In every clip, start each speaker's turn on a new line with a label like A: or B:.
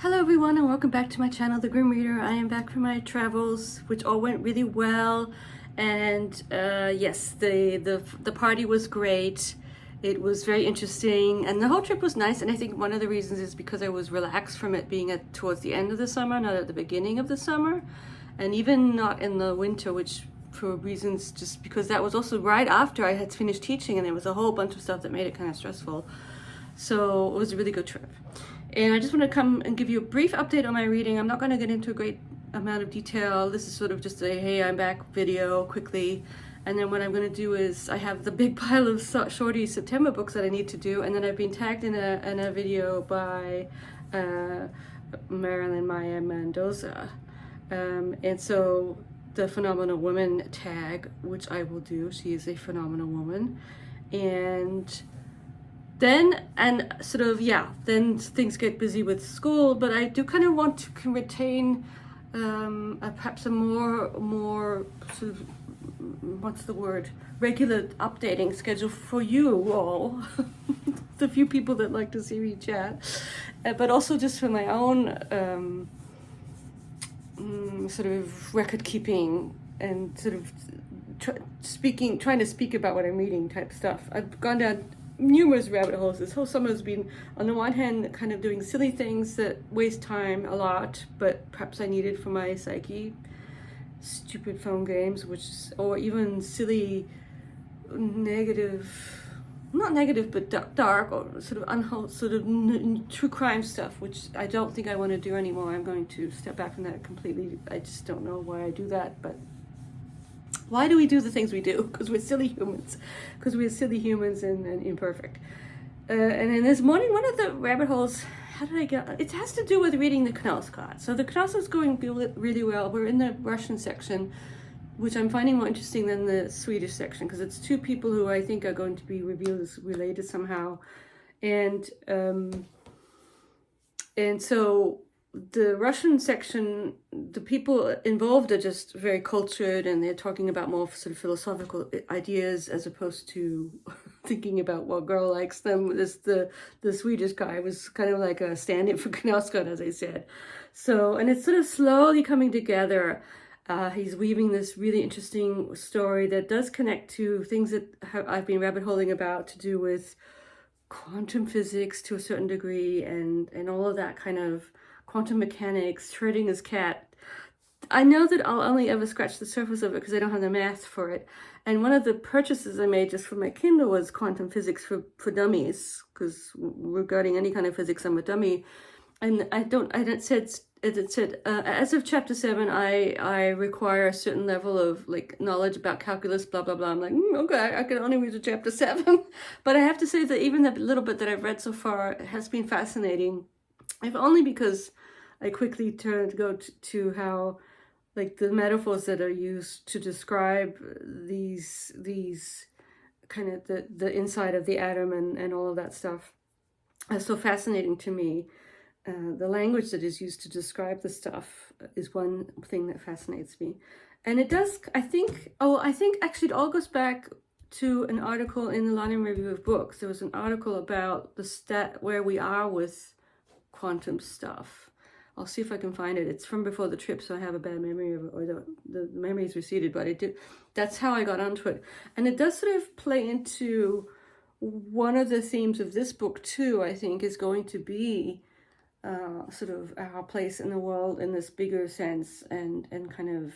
A: Hello everyone and welcome back to my channel, The Grim Reader. I am back from my travels, which all went really well. And yes, the party was great. It was very interesting and the whole trip was nice. And I think one of the reasons is because I was relaxed from it being towards the end of the summer, not at the beginning of the summer. And even not in the winter, which for reasons just because that was also right after I had finished teaching and there was a whole bunch of stuff that made it kind of stressful. So it was a really good trip. And I just want to come and give you a brief update on my reading. I'm not going to get into a great amount of detail. This is sort of just a hey, I'm back video quickly. And then what I'm going to do is I have the big pile of shorty September books that I need to do. And then I've been tagged in a video by Marilyn Maya Mendoza. And so the Phenomenal Woman tag, which I will do. She is a phenomenal woman. And then things get busy with school, but I do kind of want to retain perhaps a more sort of, what's the word, regular updating schedule for you all, the few people that like to see me chat, but also just for my own sort of record keeping and sort of trying to speak about what I'm reading type stuff. I've gone down numerous rabbit holes. This whole summer has been, on the one hand, kind of doing silly things that waste time a lot, but perhaps I needed for my psyche. Stupid phone games, or even silly, negative, not negative, but dark or sort of unwholesome, true crime stuff, which I don't think I want to do anymore. I'm going to step back from that completely. I just don't know why I do that, but why do we do the things we do? Because we're silly humans. Because we're silly humans and imperfect. And then this morning, one of the rabbit holes, how did I get? It has to do with reading the Knausgard. So the Knaus is going really well. We're in the Russian section, which I'm finding more interesting than the Swedish section, because it's two people who I think are going to be revealed as related somehow. And so the Russian section, the people involved are just very cultured and they're talking about more sort of philosophical ideas as opposed to thinking about what girl likes them. The Swedish guy was kind of like a stand-in for Knausgard, as I said. So, and it's sort of slowly coming together. He's weaving this really interesting story that does connect to things that I've been rabbit holing about, to do with quantum physics to a certain degree and all of that kind of quantum mechanics, Schrödinger's cat. I know that I'll only ever scratch the surface of it because I don't have the math for it. And one of the purchases I made just for my Kindle was quantum physics for dummies, because regarding any kind of physics, I'm a dummy. And it said, as of chapter 7, I require a certain level of like knowledge about calculus, blah, blah, blah. I'm like, okay, I can only read to chapter 7. But I have to say that even that little bit that I've read so far has been fascinating. If only because I quickly go to how, like, the metaphors that are used to describe these kind of the inside of the atom and all of that stuff are so fascinating to me. The language that is used to describe the stuff is one thing that fascinates me. And it does, I think actually it all goes back to an article in the London Review of Books. There was an article about where we are with quantum stuff. I'll see if I can find it. It's from before the trip, so I have a bad memory of it, or the memory's receded, but that's how I got onto it. And it does sort of play into one of the themes of this book too, I think, is going to be sort of our place in the world in this bigger sense and kind of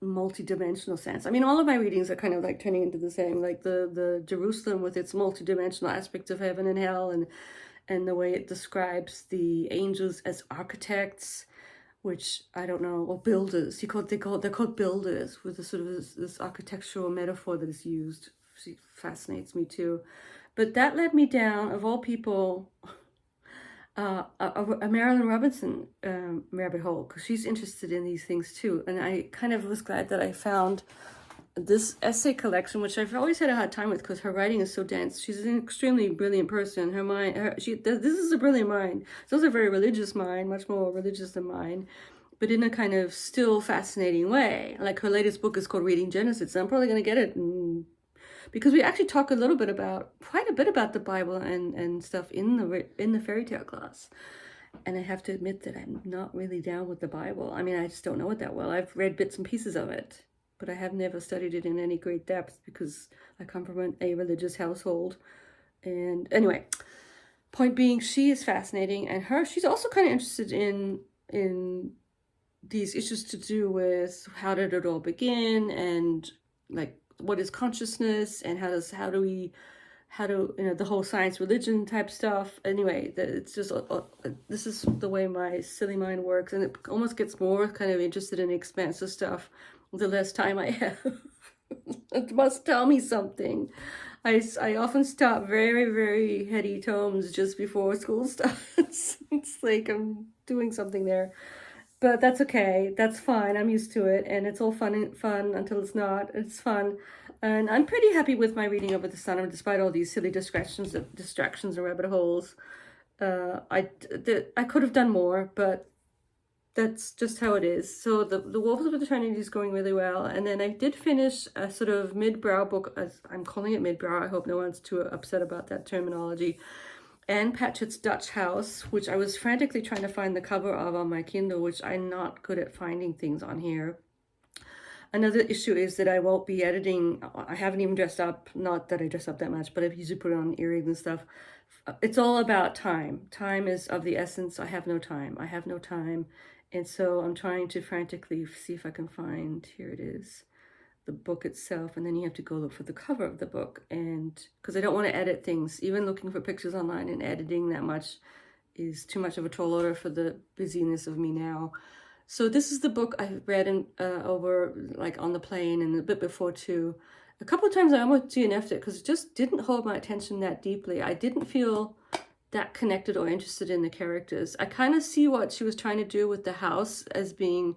A: multi-dimensional sense. I mean, all of my readings are kind of like turning into the same, like the Jerusalem with its multi-dimensional aspects of heaven and hell, and the way it describes the angels as architects, which I don't know, or builders. They're called builders, with a sort of this architectural metaphor that is used. She fascinates me too. But that led me down, of all people, a Marilynne Robinson rabbit hole, because she's interested in these things too. And I kind of was glad that I found this essay collection, which I've always had a hard time with because her writing is so dense. She's an extremely brilliant person. Her mind, this is a brilliant mind. It's also a very religious mind, much more religious than mine, but in a kind of still fascinating way. Like, her latest book is called Reading Genesis. I'm probably going to get it because we actually talk quite a bit about the Bible and stuff in the fairy tale class. And I have to admit that I'm not really down with the Bible. I mean, I just don't know it that well. I've read bits and pieces of it, but I have never studied it in any great depth because I come from a religious household. And anyway, point being, she is fascinating, and she's also kind of interested in these issues to do with how did it all begin, and like what is consciousness, and how do the whole science religion type stuff. Anyway, it's just this is the way my silly mind works, and it almost gets more kind of interested in expansive stuff the less time I have. It must tell me something. I often stop very, very heady tomes just before school starts. It's like I'm doing something there. But that's okay. That's fine. I'm used to it, and it's all fun until it's not. It's fun, and I'm pretty happy with my reading Over the Sun, despite all these silly distractions and rabbit holes. I could have done more, but that's just how it is. So the Wolves of Eternity is going really well, and then I did finish a sort of mid-brow book. As I'm calling it mid-brow. I hope no one's too upset about that terminology. Anne Patchett's Dutch House, which I was frantically trying to find the cover of on my Kindle, which I'm not good at finding things on here. Another issue is that I won't be editing. I haven't even dressed up. Not that I dress up that much, but I've usually put on earrings and stuff. It's all about time. Time is of the essence. I have no time. I have no time. And so I'm trying to frantically see if I can find, here it is, the book itself, and then you have to go look for the cover of the book, and because I don't want to edit things. Even looking for pictures online and editing that much is too much of a tall order for the busyness of me now. So this is the book I read over, like, on the plane, and a bit before too. A couple of times I almost DNF'd it because it just didn't hold my attention that deeply. I didn't feel that connected or interested in the characters. I kind of see what she was trying to do with the house as being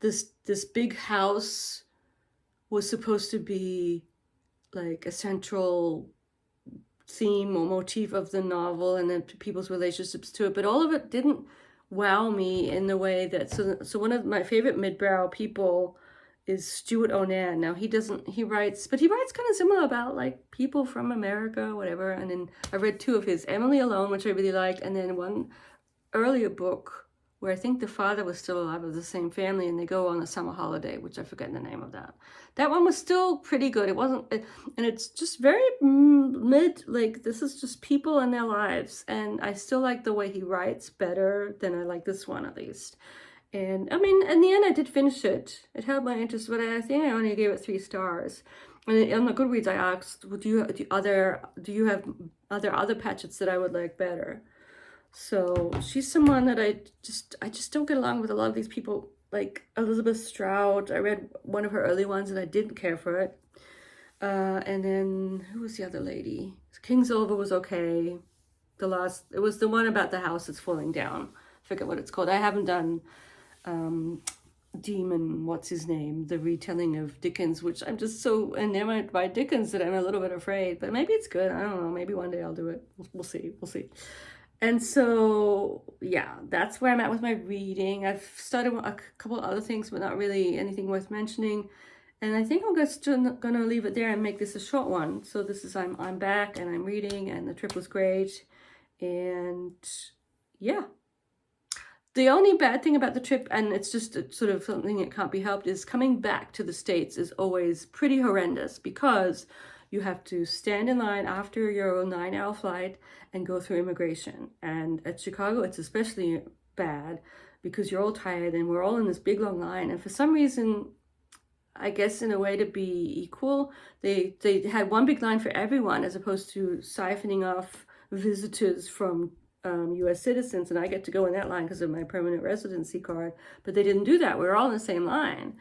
A: this big house was supposed to be like a central theme or motif of the novel, and then people's relationships to it, but all of it didn't wow me in the way that, so one of my favorite midbrow people is Stuart Onan. Now he writes kind of similar about like people from America, whatever, and then I read two of his, Emily Alone, which I really liked, and then one earlier book where I think the father was still alive of the same family, and they go on a summer holiday, which I forget the name of that. That one was still pretty good. It wasn't, and it's just very mid, like this is just people and their lives, and I still like the way he writes better than I like this one, at least. And I mean, in the end, I did finish it. It held my interest, but I think I only gave it 3 stars. And on the Goodreads, I asked, do you have other Patchetts that I would like better? So she's someone that I just don't get along with a lot of these people, like Elizabeth Strout. I read one of her early ones and I didn't care for it. And then who was the other lady? Kingsolver was okay. It was the one about the house that's falling down. I forget what it's called. I haven't done Demon, what's his name, the retelling of Dickens, which I'm just so enamored by Dickens that I'm a little bit afraid, but maybe it's good. I don't know. Maybe one day I'll do it. We'll see. And so, yeah, that's where I'm at with my reading. I've started a couple other things, but not really anything worth mentioning. And I think I'm just gonna leave it there and make this a short one. So this is, I'm back and I'm reading, and the trip was great. And yeah. The only bad thing about the trip, and it's just sort of something that can't be helped, is coming back to the States is always pretty horrendous, because you have to stand in line after your 9-hour flight and go through immigration. And at Chicago, it's especially bad because you're all tired and we're all in this big long line. And for some reason, I guess in a way to be equal, they had one big line for everyone, as opposed to siphoning off visitors from U.S. citizens, and I get to go in that line because of my permanent residency card, but they didn't do that. We were all in the same line.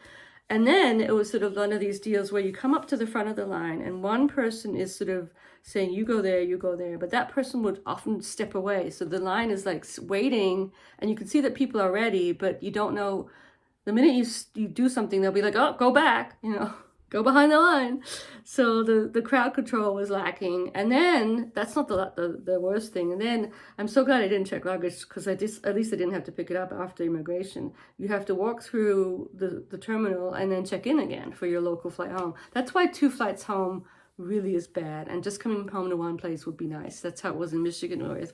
A: And then it was sort of one of these deals where you come up to the front of the line and one person is sort of saying, you go there, but that person would often step away. So the line is like waiting, and you can see that people are ready, but you don't know, the minute you do something, they'll be like, oh, go back, go behind the line. So the crowd control was lacking. And then that's not the worst thing. And then I'm so glad I didn't check luggage, because at least I didn't have to pick it up after immigration. You have to walk through the terminal and then check in again for your local flight home. That's why 2 flights home really is bad, and just coming home to one place would be nice. That's how it was in Michigan, where I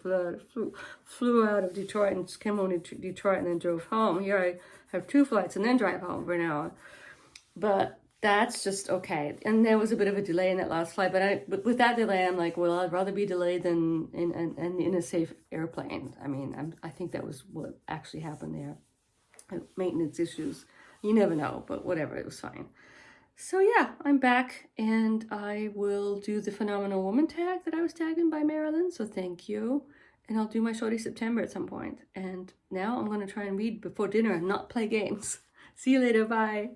A: flew out of Detroit and just came home to Detroit and then drove home. Here I have 2 flights and then drive home for an hour. But that's just okay. And there was a bit of a delay in that last flight, but with that delay, I'm like, well, I'd rather be delayed than in a safe airplane. I mean, I think that was what actually happened there. Maintenance issues. You never know, but whatever, it was fine. So yeah, I'm back, and I will do the Phenomenal Woman tag that I was tagged in by Marilyn, so thank you. And I'll do my Shorty September at some point. And now I'm going to try and read before dinner and not play games. See you later, bye.